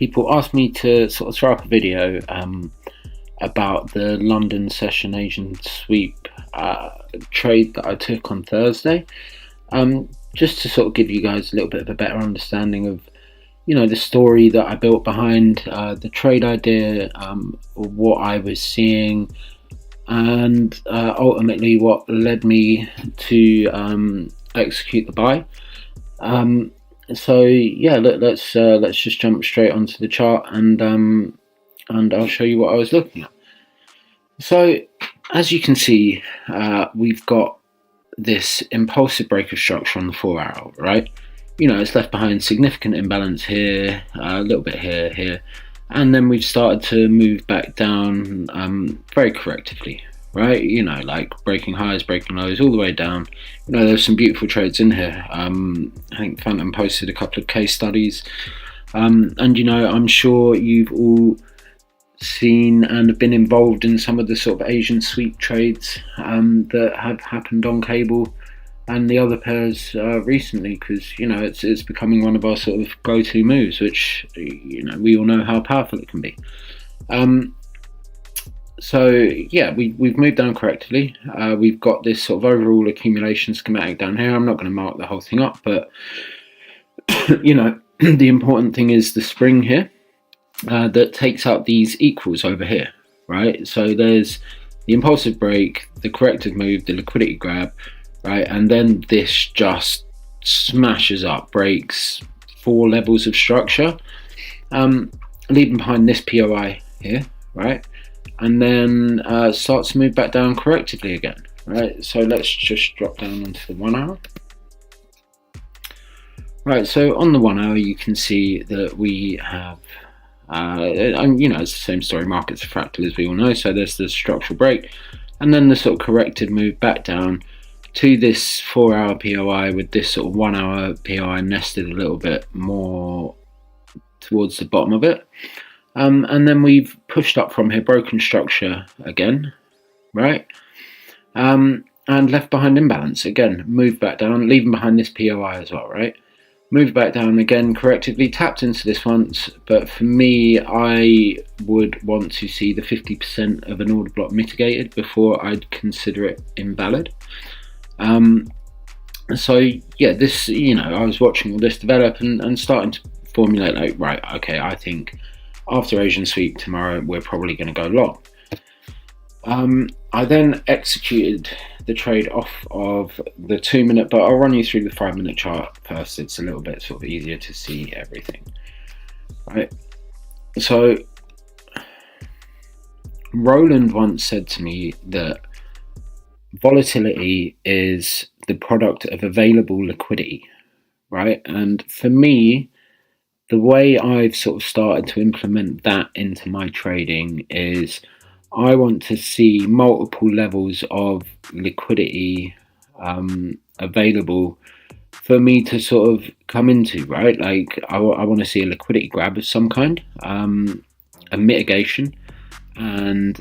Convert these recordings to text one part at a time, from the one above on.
people asked me to sort of throw up a video about the London session Asian sweep trade that I took on Thursday, just to sort of give you guys a little bit of a better understanding of the story that I built behind the trade idea, what I was seeing, and ultimately what led me to execute the buy. So yeah, let's just jump straight onto the chart, and I'll show you what I was looking at. So as you can see, we've got this impulsive breaker structure on the 4 hour, right? It's left behind significant imbalance here, a little bit here, and then we've started to move back down very correctively, right? Like breaking highs, breaking lows, all the way down. There's some beautiful trades in here. I think Phantom posted a couple of case studies, and I'm sure you've all seen and have been involved in some of the sort of Asian sweep trades that have happened on cable and the other pairs recently, because it's becoming one of our sort of go-to moves, which we all know how powerful it can be. So yeah, we've moved down correctly. We've got this sort of overall accumulation schematic down here. I'm not going to mark the whole thing up, but the important thing is the spring here that takes out these equals over here, right? So there's the impulsive break, the corrective move, the liquidity grab, right? And then this just smashes up, breaks 4 levels of structure, leaving behind this POI here, right? And then starts to move back down correctively again, right? So let's just drop down onto the 1 hour. Right, so on the 1 hour, you can see that we have, it's the same story, markets are fractal as we all know. So there's the structural break, and then the sort of corrected move back down to this 4 hour POI, with this sort of 1 hour POI nested a little bit more towards the bottom of it. And then we've pushed up from here, broken structure again, right? And left behind imbalance again, moved back down, leaving behind this POI as well, right? Moved back down again, correctively tapped into this once, but for me, I would want to see the 50% of an order block mitigated before I'd consider it invalid. So yeah, this, I was watching all this develop and starting to formulate, like, right, okay, I think after Asian sweep tomorrow, we're probably going to go long. I then executed the trade off of the 2 minute, but I'll run you through the 5 minute chart first. It's a little bit sort of easier to see everything, right? So Roland once said to me that volatility is the product of available liquidity, right? And for me, the way I've sort of started to implement that into my trading is I want to see multiple levels of liquidity available for me to sort of come into, right? Like I want to see a liquidity grab of some kind, a mitigation, and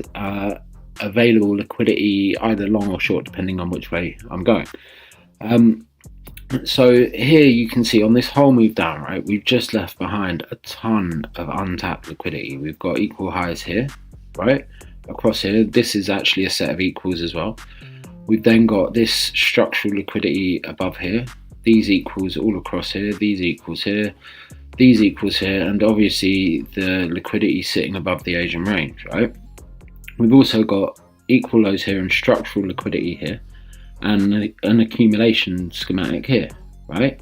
available liquidity either long or short, depending on which way I'm going. So here you can see on this whole move down, right, we've just left behind a ton of untapped liquidity. We've got equal highs here, right, across here. This is actually a set of equals as well. We've then got this structural liquidity above here, these equals all across here, these equals here, these equals here, and obviously the liquidity sitting above the Asian range, right? We've also got equal lows here and structural liquidity here, and an accumulation schematic here, right?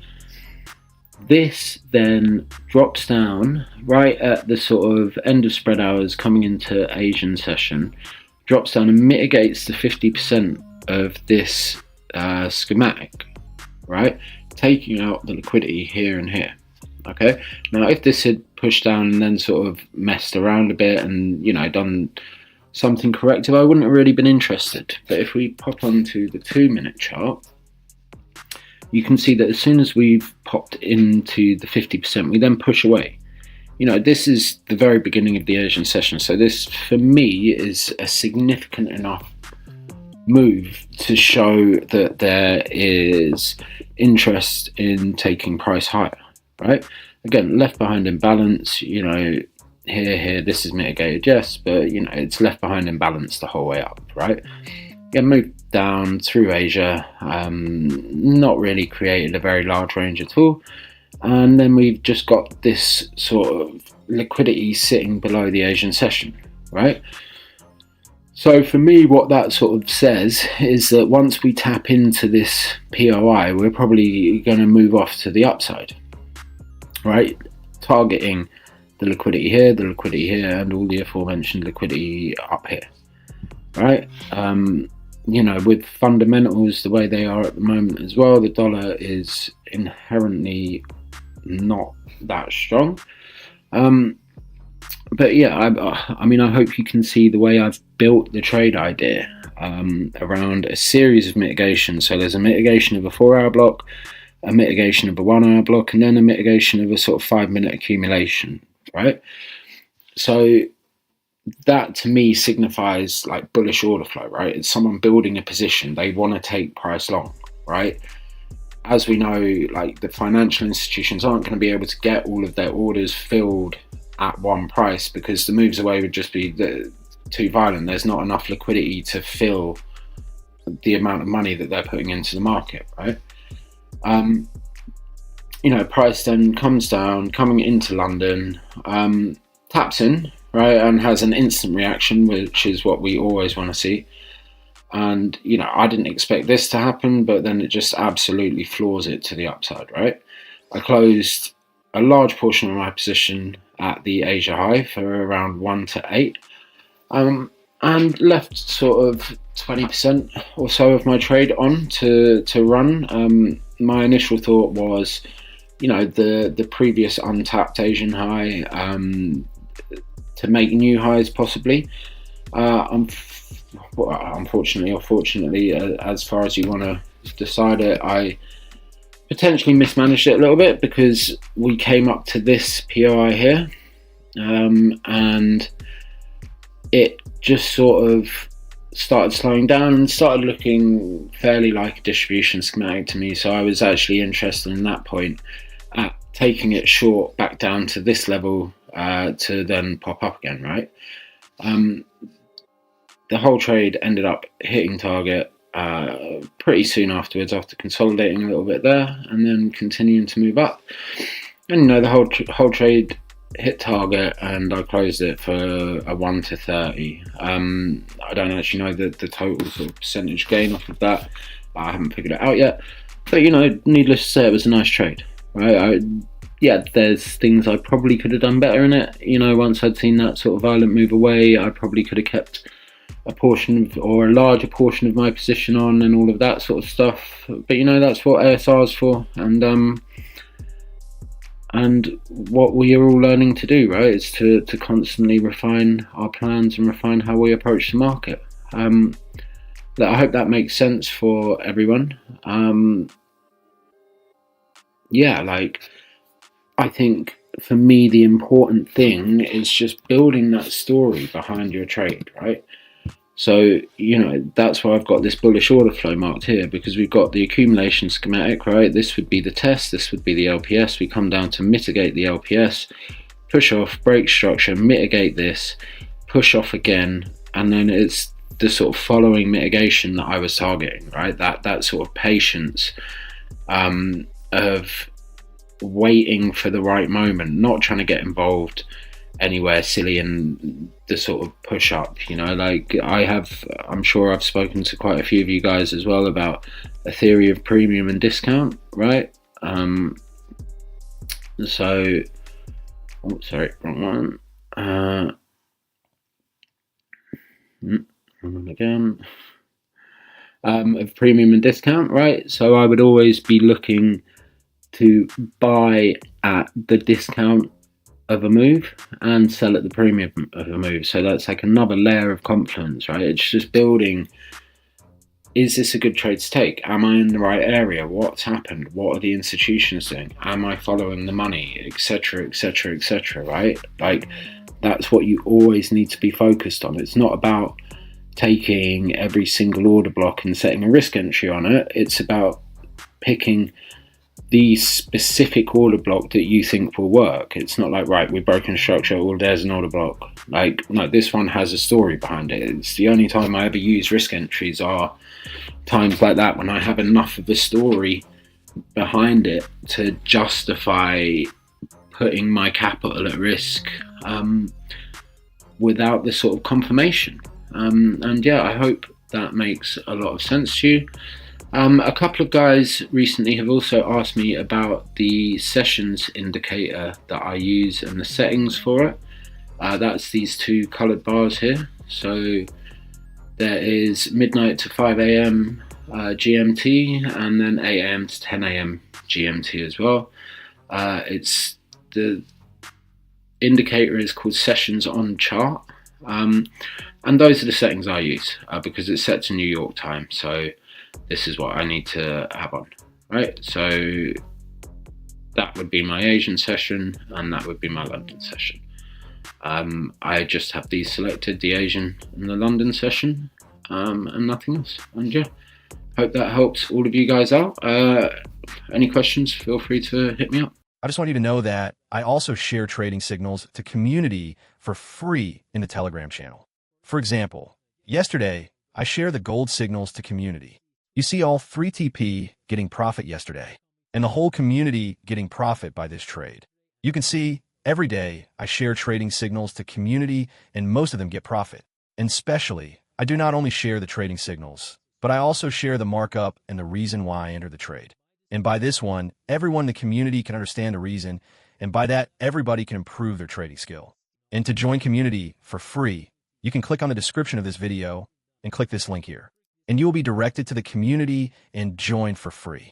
This then drops down right at the sort of end of spread hours coming into Asian session, drops down and mitigates the 50% of this schematic, right? Taking out the liquidity here and here, okay? Now, if this had pushed down and then sort of messed around a bit and, done something corrective, I wouldn't have really been interested. But if we pop onto the 2 minute chart, you can see that as soon as we've popped into the 50%, we then push away. This is the very beginning of the Asian session, so this for me is a significant enough move to show that there is interest in taking price higher, right? again, left behind in balance, you know, here, this is mitigated, yes, but you know, it's left behind in balance the whole way up, right? Yeah, moved down through Asia, not really created a very large range at all. And then we've just got this sort of liquidity sitting below the Asian session, right? So for me, what that sort of says is that once we tap into this POI, we're probably going to move off to the upside, right? Targeting the liquidity here, and all the aforementioned liquidity up here, right? You know, with fundamentals the way they are at the moment as well, the dollar is inherently not that strong. But yeah, I mean, I hope you can see the way I've built the trade idea around a series of mitigations. So there's a mitigation of a 4-hour block, a mitigation of a 1-hour block, and then a mitigation of a sort of 5-minute accumulation, right? So that to me signifies like bullish order flow, right? It's someone building a position, they want to take price long, right? As we know, like the financial institutions aren't going to be able to get all of their orders filled at one price because the moves away would just be too violent. There's not enough liquidity to fill the amount of money that they're putting into the market, right? You know, price then comes down, coming into London, taps in, right, and has an instant reaction, which is what we always want to see. And, you know, I didn't expect this to happen, but then it just absolutely floors it to the upside, right? I closed a large portion of my position at the Asia high for around 1 to 8, and left sort of 20% or so of my trade on to run. My initial thought was, you know, the previous untapped Asian high, to make new highs possibly. Unfortunately or fortunately, as far as you want to decide it, I potentially mismanaged it a little bit because we came up to this POI here, and it just sort of started slowing down and started looking fairly like a distribution schematic to me. So I was actually interested in that point at taking it short back down to this level to then pop up again, right? The whole trade ended up hitting target pretty soon afterwards, after consolidating a little bit there and then continuing to move up. And you know, the whole trade hit target, and I closed it for a 1 to 30. I don't actually know the total sort of percentage gain off of that. I haven't figured it out yet. But you know, needless to say, it was a nice trade, right? Yeah, there's things I probably could have done better in it. You know, once I'd seen that sort of violent move away, I probably could have kept a portion of, or a larger portion of my position on and all of that sort of stuff. But you know, that's what ASR is for, and what we are all learning to do, right, is to constantly refine our plans and refine how we approach the market. I hope that makes sense for everyone. Yeah, like, I think for me the important thing is just building that story behind your trade, right? So, you know, that's why I've got this bullish order flow marked here, because we've got the accumulation schematic, right? This would be the test, this would be the LPS. We come down to mitigate the LPS, push off, break structure, mitigate this, push off again, and then it's the sort of following mitigation that I was targeting, right? That sort of patience of waiting for the right moment, not trying to get involved anywhere silly in the sort of push up, you know. Like, I'm sure I've spoken to quite a few of you guys as well about a theory of premium and discount, right? So, oh, sorry, wrong one. Wrong one again. Of premium and discount, right? So I would always be looking to buy at the discount of a move and sell at the premium of a move. So that's like another layer of confidence, right? It's just building, is this a good trade to take? Am I in the right area? What's happened? What are the institutions doing? Am I following the money? Etc, etc, etc, right? Like, that's what you always need to be focused on. It's not about taking every single order block and setting a risk entry on it. It's about picking the specific order block that you think will work. It's not like, right, we've broken structure, well, there's an order block. Like, no, this one has a story behind it. It's the only time I ever use risk entries are times like that, when I have enough of a story behind it to justify putting my capital at risk without the sort of confirmation. And yeah, I hope that makes a lot of sense to you. A couple of guys recently have also asked me about the sessions indicator that I use and the settings for it. That's these two coloured bars here. So there is midnight to 5 a.m. GMT, and then 8 a.m. to 10 a.m. GMT as well. It's the indicator is called sessions on chart, and those are the settings I use because it's set to New York time. So this is what I need to have on, right? So that would be my Asian session, and that would be my London session. I just have these selected, the Asian and the London session, and nothing else. And yeah, hope that helps all of you guys out. Any questions, feel free to hit me up. I just want you to know that I also share trading signals to community for free in the Telegram channel. For example, yesterday, I share the gold signals to community. You see all 3TP getting profit yesterday, and the whole community getting profit by this trade. You can see every day I share trading signals to community, and most of them get profit. And especially, I do not only share the trading signals, but I also share the markup and the reason why I entered the trade. And by this one, everyone in the community can understand the reason, and by that, everybody can improve their trading skill. And to join community for free, you can click on the description of this video and click this link here, and you will be directed to the community and join for free.